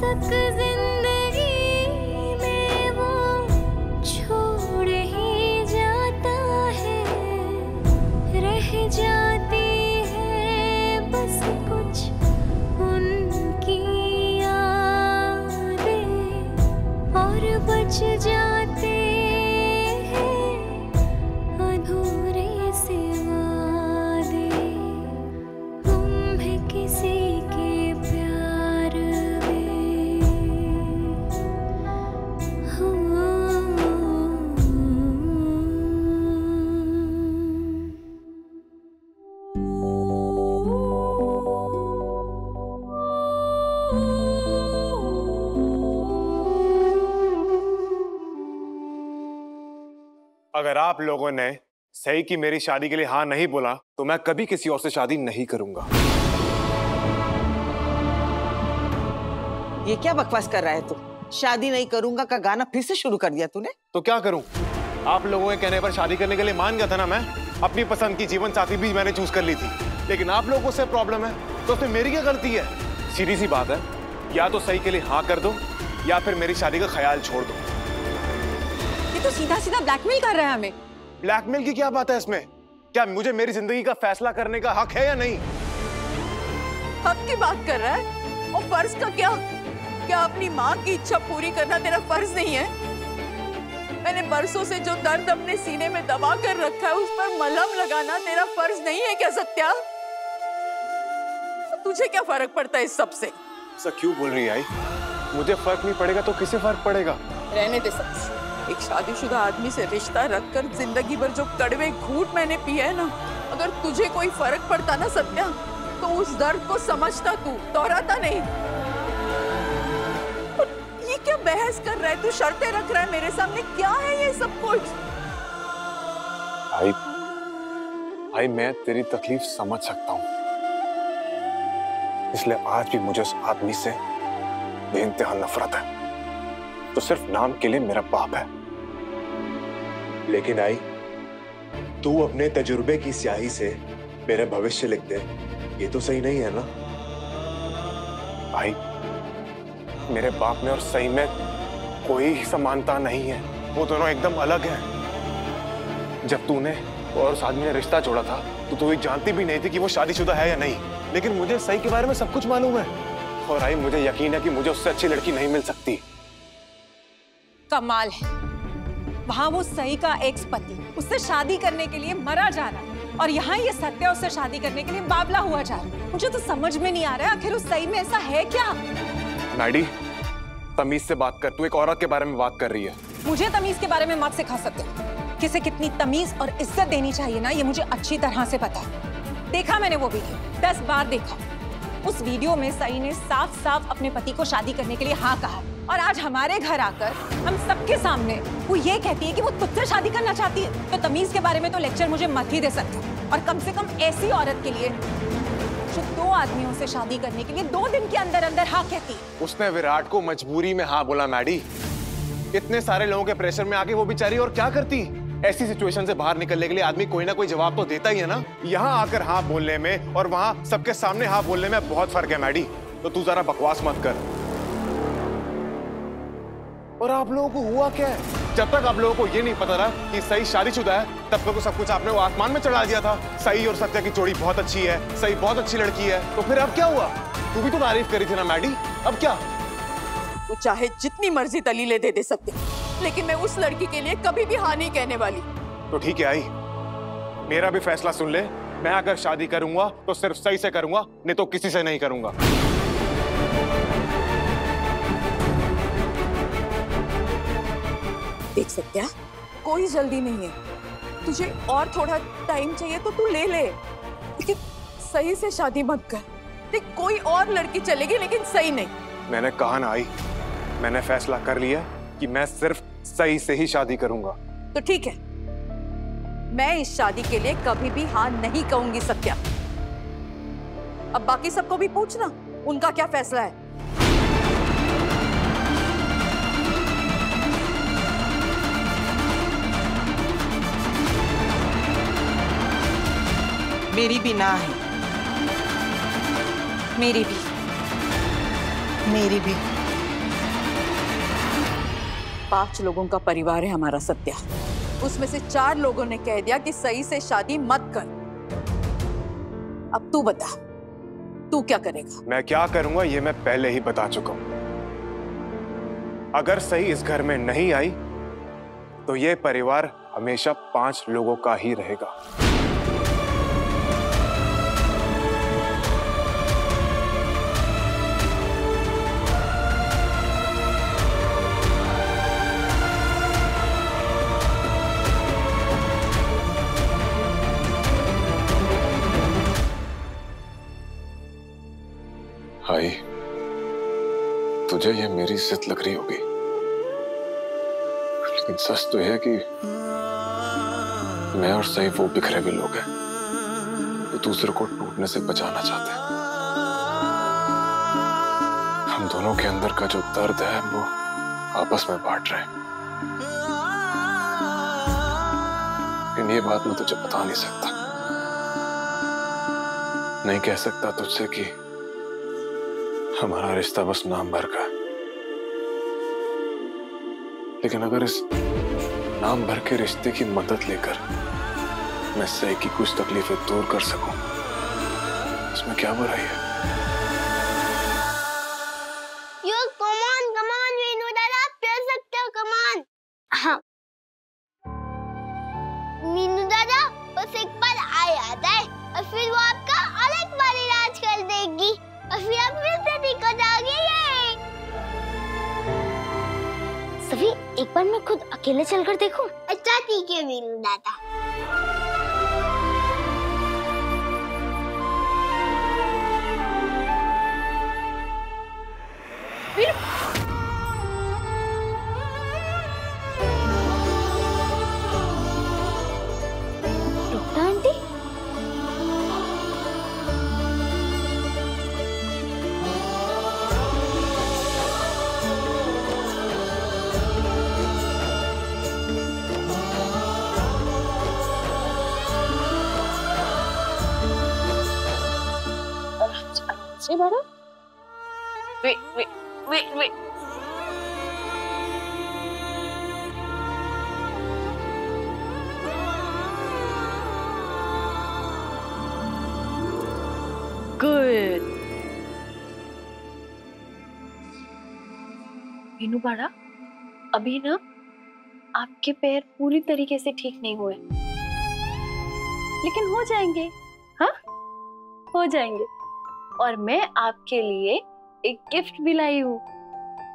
कसक जिंदगी में वो छोड़ ही जाता है, रह जाती है बस कुछ उनकी यादें और बच जाते हैं अधूरे से वादे। हम है किसी के प्यार में, अगर आप लोगों ने सही की मेरी शादी के लिए हाँ नहीं बोला तो मैं कभी किसी और से शादी नहीं करूंगा। ये क्या बकवास कर रहा है तू? शादी नहीं करूंगा का गाना फिर से शुरू कर दिया तूने। तो क्या करूं? आप लोगों के कहने पर शादी करने के लिए मान गया था ना मैं। अपनी पसंद की जीवन साथी भी मैंने चूज कर ली थी, लेकिन आप लोगों से प्रॉब्लम है तो उसमें मेरी क्या गलती है? सीधी सी बात है, या तो सही के लिए हाँ कर दो या फिर मेरी शादी का ख्याल छोड़ दो। ये तो सीधा सीधा ब्लैकमेल कर रहा है हमें। ब्लैकमेल की क्या बात है इसमें? क्या मुझे मेरी जिंदगी का फैसला करने का हक है या नहीं? हक की बात कर रहा है और फर्ज का क्या? क्या अपनी माँ की इच्छा पूरी करना तेरा फर्ज नहीं है? मैंने बरसों से जो दर्द अपने सीने में दबा कर रखा है उस पर मलहम लगाना तेरा फर्ज नहीं है क्या सत्या? तो तुझे क्या फर्क पड़ता है इस सब से? ऐसा क्यों बोल रही है आई? मुझे फर्क नहीं पड़ेगा तो किसे फर्क पड़ेगा? रहने दे सब। एक शादीशुदा आदमी से रिश्ता रखकर जिंदगी भर जो कड़वे घूंट मैंने पिया है ना, अगर तुझे कोई फर्क पड़ता ना सत्या तो उस दर्द को समझता, तू दोहराता नहीं। ये क्या बहस कर रहा है तू? शर्तें रख रहा है मेरे सामने, क्या है ये सब कुछ? आई मैं तेरी तकलीफ समझ सकता हूँ, इसलिए आज भी मुझे उस आदमी से बेइंतहा नफरत है। तो सिर्फ नाम के लिए मेरा बाप है, लेकिन आई तू अपने तजुर्बे की स्याही से मेरा भविष्य लिख दे, ये तो सही नहीं है ना? भाई मेरे बाप में और सही में कोई समानता नहीं है, वो दोनों एकदम अलग हैं। जब तूने और उस आदमी ने रिश्ता जोड़ा था तो तू ये जानती भी नहीं थी कि वो शादीशुदा है या नहीं, लेकिन मुझे सही के बारे में सब कुछ मालूम है और आई मुझे यकीन है कि मुझे उससे अच्छी लड़की नहीं मिल सकती। कमाल है, वहां वो सही का एक्स पति उससे शादी करने के लिए मरा जा रहा है और यहाँ ये सत्या उससे शादी करने के लिए बावला हुआ जा रहा है। मुझे तो समझ में नहीं आ रहा है आखिर उस सही में ऐसा है क्या? मैडी तमीज से बात कर, तू एक औरत के बारे में बात कर रही है। मुझे तमीज के बारे में मत सिखा सकते। किसे कितनी तमीज और इज्जत देनी चाहिए ना, ये मुझे अच्छी तरह से पता है। देखा मैंने वो वीडियो 10 बार देखा। उस वीडियो में सई ने साफ साफ अपने पति को शादी करने के लिए हाँ कहा और आज हमारे घर आकर हम सबके सामने वो ये कहती है कि वो तुझसे शादी करना चाहती है। तो तमीज के बारे में तो लेक्चर मुझे मत ही दे सकते, और कम से कम ऐसी औरत के लिए जो 2 आदमियों से शादी करने के लिए 2 दिन के अंदर अंदर हाँ कहती। उसने विराट को मजबूरी में हाँ बोला मैडी। इतने सारे लोगों के प्रेशर में आके वो बेचारी और क्या करती? ऐसी सिचुएशन से बाहर निकलने के लिए आदमी कोई ना कोई जवाब तो देता ही है ना। यहाँ आकर हाँ बोलने में और वहाँ सबके सामने हाँ बोलने में बहुत फर्क है मैडी, तो तू जरा बकवास मत कर। और आप लोगों को हुआ क्या है? जब तक आप लोगों को ये नहीं पता रहा कि सही शादीशुदा है, तब तक तो सब कुछ आपने वो आसमान में चढ़ा दिया था। सही और सत्या की जोड़ी बहुत अच्छी है, सही बहुत अच्छी लड़की है, तो फिर अब क्या हुआ? तू भी तो तारीफ करी थी ना मैडी, अब क्या? तू चाहे जितनी मर्जी दलीलें दे सकते, लेकिन मैं उस लड़की के लिए कभी भी हाँ नहीं कहने वाली। तो ठीक है आई, मेरा भी फैसला सुन ले। मैं अगर शादी करूंगा तो सिर्फ सही से करूंगा, नहीं तो किसी से नहीं करूंगा। देख सत्या, कोई जल्दी नहीं है। तुझे और थोड़ा टाइम चाहिए तो तू ले ले, लेकिन सही से शादी मत कर। देख कोई और लड़की चलेगी लेकिन सही नहीं। मैंने कहा ना आई, मैंने फैसला कर लिया कि मैं सिर्फ सही से ही शादी करूंगा। तो ठीक है, मैं इस शादी के लिए कभी भी हाँ नहीं कहूंगी सत्या। अब बाकी सबको भी पूछना उनका क्या फैसला है। मेरी भी ना है। मेरी भी। मेरी भी। 5 लोगों का परिवार है हमारा सत्या। उसमें से 4 लोगों ने कह दिया कि सई से शादी मत कर। अब तू बता, तू क्या करेगा? मैं क्या करूंगा ये मैं पहले ही बता चुका हूं। अगर सई इस घर में नहीं आई तो ये परिवार हमेशा 5 लोगों का ही रहेगा। भाई, तुझे ये मेरी जिद लग रही होगी, लेकिन सच तो है कि मैं और सई वो बिखरे हुए लोग हैं जो दूसरे को टूटने से बचाना चाहते हैं। हम दोनों के अंदर का जो दर्द है वो आपस में बांट रहे हैं, लेकिन ये बात मैं तुझे बता नहीं सकता। नहीं कह सकता तुझसे कि हमारा रिश्ता बस नाम भर का, लेकिन अगर इस नाम भर के रिश्ते की मदद लेकर मैं सई की कुछ तकलीफें दूर कर सकूं, इसमें क्या बुराई है? Come on, वीनू दादा, आप कर सकते हो, come on। हाँ, वीनू दादा, बस एक बार आ जाता है और फिर वो आपका अलग बार इलाज कर देगी और फिर आप फिर से ठीक हो जाओगे। सभी, एक बार मैं खुद अकेले चलकर देखूं? अच्छा ठीक है वीनू दादा। डॉक्टर आंटी, से बड़ा wait. Good. वीनू बाड़ा, अभी ना आपके पैर पूरी तरीके से ठीक नहीं हुए, लेकिन हो जाएंगे। हाँ, हो जाएंगे। और मैं आपके लिए एक गिफ्ट भी लाई हूँ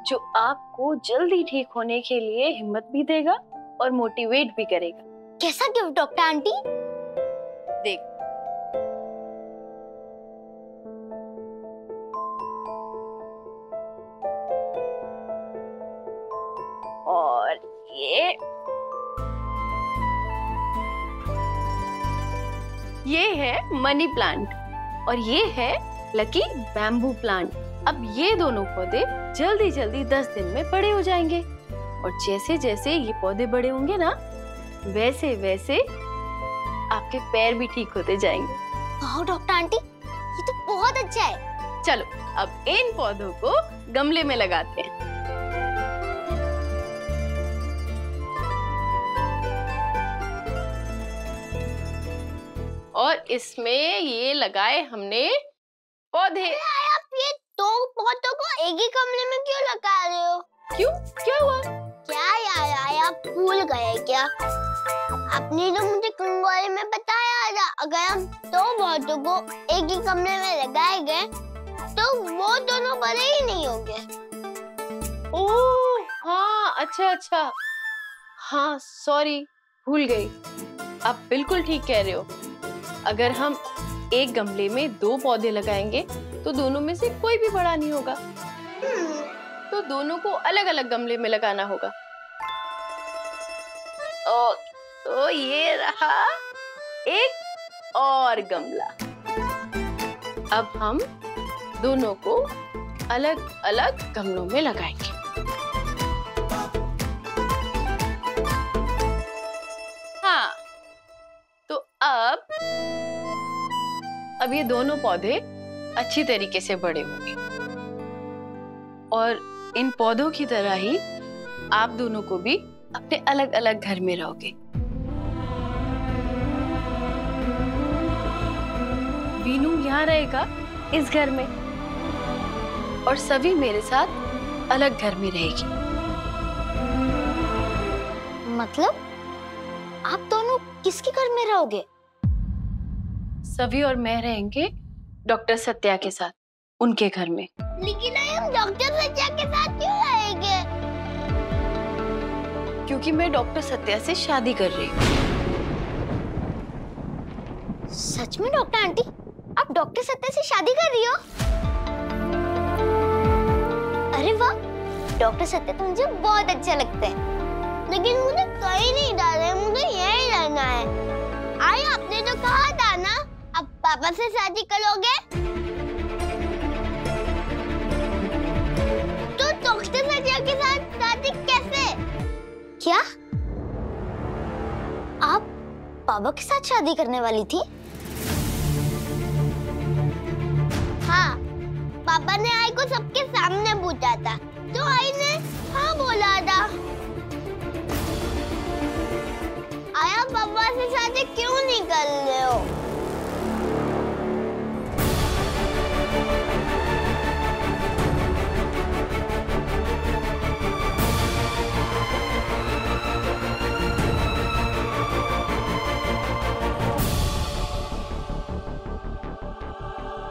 जो आपको जल्दी ठीक होने के लिए हिम्मत भी देगा और मोटिवेट भी करेगा। कैसा गिफ्ट डॉक्टर आंटी? देख, और ये है मनी प्लांट और ये है लकी बैम्बू प्लांट। अब ये दोनों पौधे जल्दी जल्दी 10 दिन में बड़े हो जाएंगे और जैसे जैसे ये पौधे बड़े होंगे ना, वैसे वैसे आपके पैर भी ठीक होते जाएंगे। वाह डॉक्टर आंटी, ये तो बहुत अच्छा है। चलो अब इन पौधों को गमले में लगाते हैं। और इसमें ये लगाए हमने पौधे। आप ये दो पौधों को एक ही गमले में क्यों लगा रहे हो? क्यों, क्या हुआ? क्या यार, आप भूल गए क्या? आपने तो मुझे कंगोरे में बताया था, अगर हम दो पौधों को एक ही गमले में लगाए गए तो वो दोनों बड़े ही नहीं होंगे। ओह हाँ, अच्छा, हाँ सॉरी, भूल गई। आप बिल्कुल ठीक कह रहे हो। अगर हम एक गमले में 2 पौधे लगाएंगे तो दोनों में से कोई भी बड़ा नहीं होगा, तो दोनों को अलग अलग गमले में लगाना होगा। तो ये रहा एक और गमला। अब हम दोनों को अलग अलग गमलों में लगाएंगे। हाँ, तो अब ये दोनों पौधे अच्छी तरीके से बड़े होंगे और इन पौधों की तरह ही आप दोनों को भी अपने अलग अलग घर में रहोगे। वीनू यहाँ रहेगा इस घर में और सभी मेरे साथ अलग घर में रहेगी। मतलब आप दोनों किसके घर में रहोगे? सभी और मैं रहेंगे डॉक्टर सत्या के साथ उनके घर में। लेकिन हम डॉक्टर सत्या के साथ क्यों रहेंगे? क्योंकि मैं डॉक्टर सत्या से शादी कर रही हूँ। सच में डॉक्टर आंटी, आप डॉक्टर सत्या से शादी कर रही हो? अरे वाह, डॉक्टर सत्या तो मुझे बहुत अच्छे लगते हैं। लेकिन मुझे कहीं नहीं जाना, मुझे यहीं रहना है। आई, आपने तो कहा था ना अब पापा से शादी करोगे? तो डॉक्टर सत्या के साथ शादी कैसे? क्या आप पापा के साथ शादी करने वाली थी? हाँ, पापा ने आई को सबके सामने पूछा था, तो आई ने हाँ बोला था। आया, पापा से शादी क्यों नहीं कर रहे हो?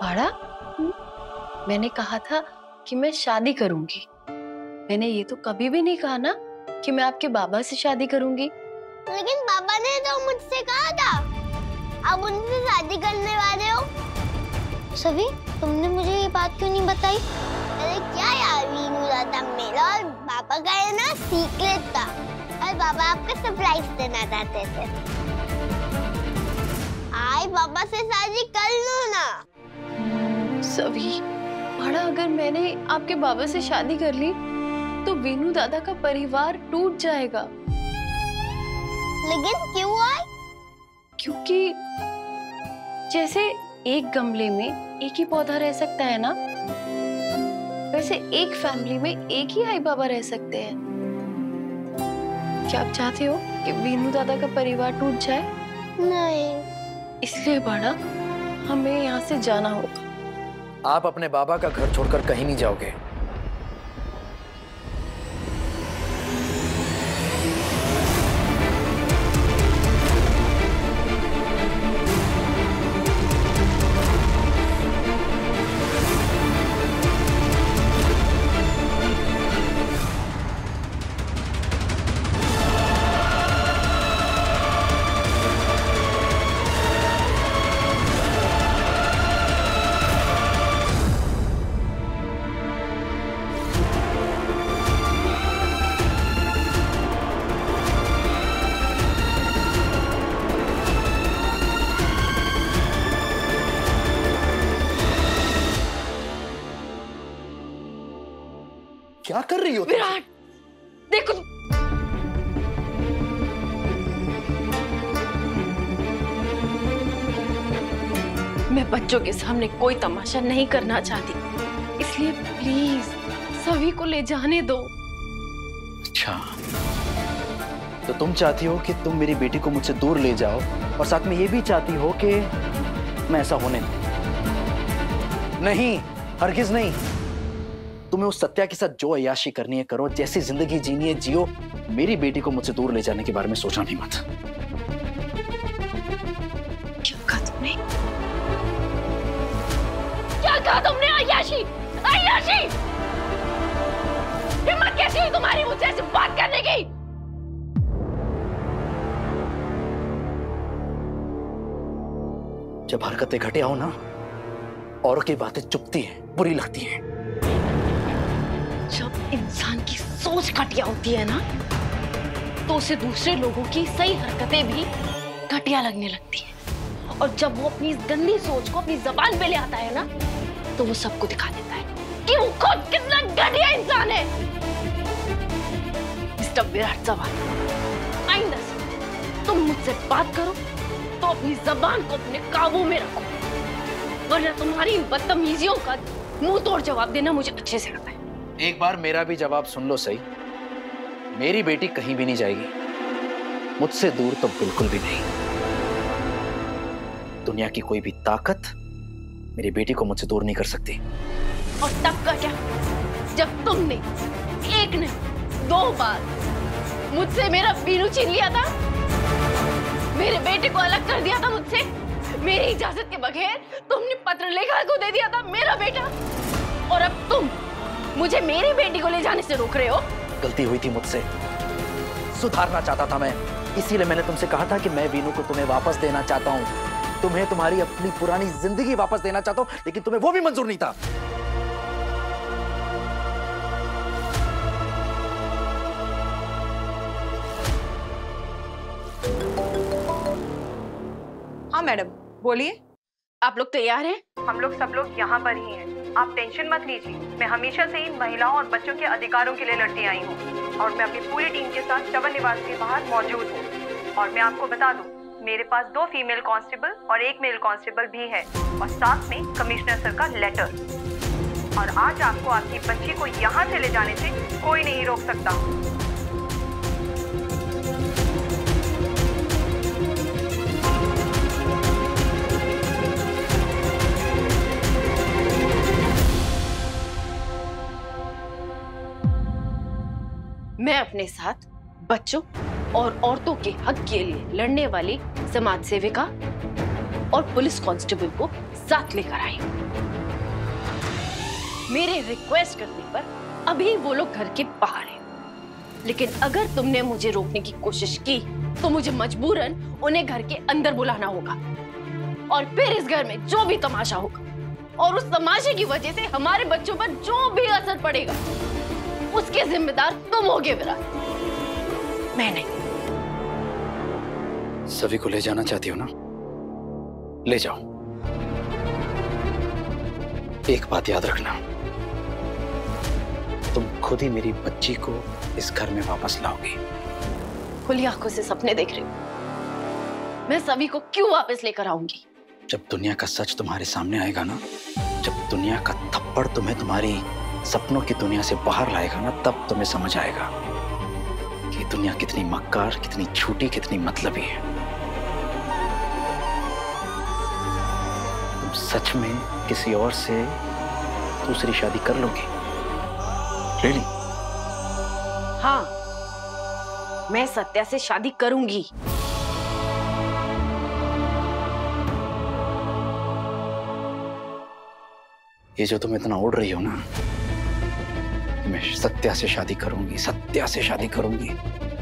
पाड़ा, मैंने कहा था कि मैं शादी करूंगी। मैंने ये तो कभी भी नहीं कहा ना कि मैं आपके बाबा से शादी करूंगी। लेकिन पापा ने तो मुझसे कहा था आप उनसे शादी करने वाले हो। सभी, तुमने मुझे ये बात क्यों नहीं बताई? अरे क्या यार, वीनू दादा मेरा और पापा का है ना सीक्रेट था, और पापा आपको सरप्राइज देना चाहते थे। आई, पापा से शादी कर लो ना। सभी, पाड़ा, अगर मैंने आपके बाबा से शादी कर ली तो वीनू दादा का परिवार टूट जाएगा। लेकिन क्यों आई? क्योंकि जैसे एक गमले में एक ही पौधा रह सकता है ना, वैसे एक फैमिली में एक ही आई बाबा रह सकते हैं। क्या आप चाहते हो कि वीनू दादा का परिवार टूट जाए? नहीं। इसलिए बड़ा, हमें यहाँ से जाना होगा। आप अपने बाबा का घर छोड़कर कहीं नहीं जाओगे। क्या कर रही हो तुम? विराट, देखो, मैं बच्चों के सामने कोई तमाशा नहीं करना चाहती, इसलिए प्लीज सभी को ले जाने दो। अच्छा, तो तुम चाहती हो कि तुम मेरी बेटी को मुझसे दूर ले जाओ और साथ में ये भी चाहती हो कि मैं ऐसा होने दूं? नहीं, हरगिज नहीं। तुम्हें उस सत्या के साथ जो अय्याशी करनी है करो, जैसी जिंदगी जीनी है जियो। मेरी बेटी को मुझसे दूर ले जाने के बारे में सोचना नहीं मत। क्या कहा तुमने? क्या कहा तुमने? अय्याशी, अय्याशी! हिम्मत कैसी हुई तुम्हारी मुझसे ऐसी बात करने की? जब हरकतें घटे हो ना, औरों की बातें चुभती हैं, बुरी लगती हैं। जब इंसान की सोच घटिया होती है ना, तो उसे दूसरे लोगों की सही हरकतें भी घटिया लगने लगती है। और जब वो अपनी इस गंदी सोच को अपनी जबान पे ले आता है ना, तो वो सबको दिखा देता है कि वो खुद कितना घटिया इंसान है। मिस्टर विराट सवाल, आइंदा से तुम मुझसे बात करो तो अपनी जबान को अपने काबू में रखो, वरना तुम्हारी बदतमीजियों का मुंह तोड़ जवाब देना मुझे अच्छे से आता है। एक बार मेरा भी जवाब सुन लो सही। मेरी बेटी कहीं भी नहीं जाएगी, मुझसे दूर तो बिल्कुल भी नहीं। दुनिया की कोई भी ताकत मेरी बेटी को मुझसे दूर नहीं कर सकती। और तब का क्या, जब तुमने एक नहीं 2 बार मुझसे मेरा वीनू छीन लिया था, मेरे बेटे को अलग कर दिया था मुझसे, मेरी इजाजत के बगैर तुमने पत्र लेखा को दे दिया था मेरा बेटा, और अब तुम मुझे मेरी बेटी को ले जाने से रोक रहे हो। गलती हुई थी मुझसे, सुधारना चाहता था मैं, इसीलिए मैंने तुमसे कहा था कि मैं वीनू को तुम्हें वापस देना चाहता हूँ, तुम्हें तुम्हारी अपनी पुरानी जिंदगी वापस देना चाहता हूँ, लेकिन तुम्हें वो भी मंजूर नहीं था। हाँ मैडम बोलिए। आप लोग तैयार हैं? हम लोग सब लोग यहाँ पर ही हैं। आप टेंशन मत लीजिए। मैं हमेशा से ही महिलाओं और बच्चों के अधिकारों के लिए लड़ती आई हूँ और मैं अपनी पूरी टीम के साथ चवन निवास के बाहर मौजूद हूँ। और मैं आपको बता दूँ, मेरे पास 2 फीमेल कांस्टेबल और 1 मेल कांस्टेबल भी है और साथ में कमिश्नर सर का लेटर। और आज आपको आपकी बच्ची को यहाँ से ले जाने से कोई नहीं रोक सकता। मैं अपने साथ बच्चों और औरतों के हक के लिए लड़ने वाली समाज सेविका और पुलिस कांस्टेबल को साथ लेकर आई। मेरे रिक्वेस्ट करने पर अभी वो लोग घर के बाहर हैं, लेकिन अगर तुमने मुझे रोकने की कोशिश की तो मुझे मजबूरन उन्हें घर के अंदर बुलाना होगा, और फिर इस घर में जो भी तमाशा होगा और उस तमाशे की वजह से हमारे बच्चों पर जो भी असर पड़ेगा उसके जिम्मेदार तुम होगे विराट, मैं नहीं। सभी को ले जाना चाहती हो ना, ले जाओ। एक बात याद रखना, तुम खुद ही मेरी बच्ची को इस घर में वापस लाओगी। खुली आंखों से सपने देख रही हूँ, मैं सभी को क्यों वापस लेकर आऊंगी? जब दुनिया का सच तुम्हारे सामने आएगा ना, जब दुनिया का थप्पड़ तुम्हें तुम्हारी सपनों की दुनिया से बाहर लाएगा ना, तब तुम्हें समझ आएगा कि दुनिया कितनी मक्कार, कितनी झूठी, कितनी मतलबी है। तुम सच में किसी और से दूसरी शादी कर लोगी? रियली? हाँ, मैं सत्या से शादी करूंगी। ये जो तुम इतना उड़ रही हो ना, मैं सत्या से शादी करूंगी, सत्या से शादी करूंगी,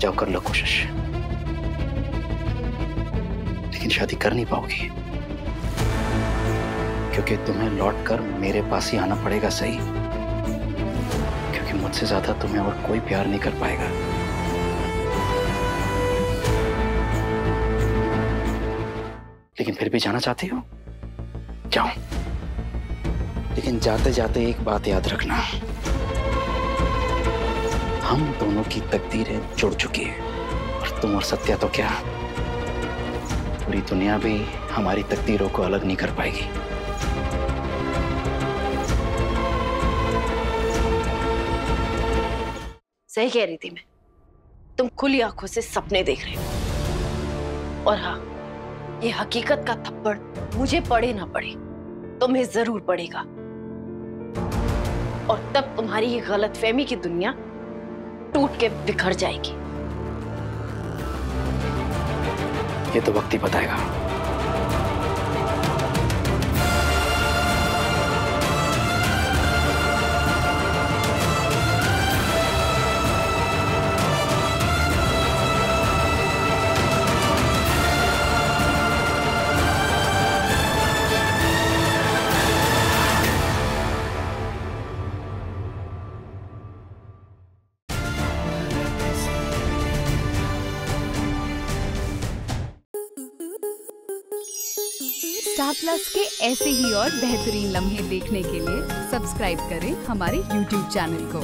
जाओ कर लो कोशिश, लेकिन शादी कर नहीं पाओगी, क्योंकि तुम्हें लौटकर मेरे पास ही आना पड़ेगा। सही, क्योंकि मुझसे ज्यादा तुम्हें और कोई प्यार नहीं कर पाएगा। लेकिन फिर भी जाना चाहती हो? जाओ, लेकिन जाते जाते एक बात याद रखना, हम दोनों की तकदीरें जुड़ चुकी हैं, और तुम और सत्या तो क्या, पूरी दुनिया भी हमारी तकदीरों को अलग नहीं कर पाएगी। सही कह रही थी मैं, तुम खुली आंखों से सपने देख रहे हो, और हाँ, ये हकीकत का थप्पड़ मुझे पड़े ना पड़े, तुम्हें जरूर पड़ेगा, और तब तुम्हारी ये गलतफहमी की दुनिया टूट के बिखर जाएगी। ये तो वक्त ही बताएगा। स्टार प्लस के ऐसे ही और बेहतरीन लम्हे देखने के लिए सब्सक्राइब करें हमारे YouTube चैनल को।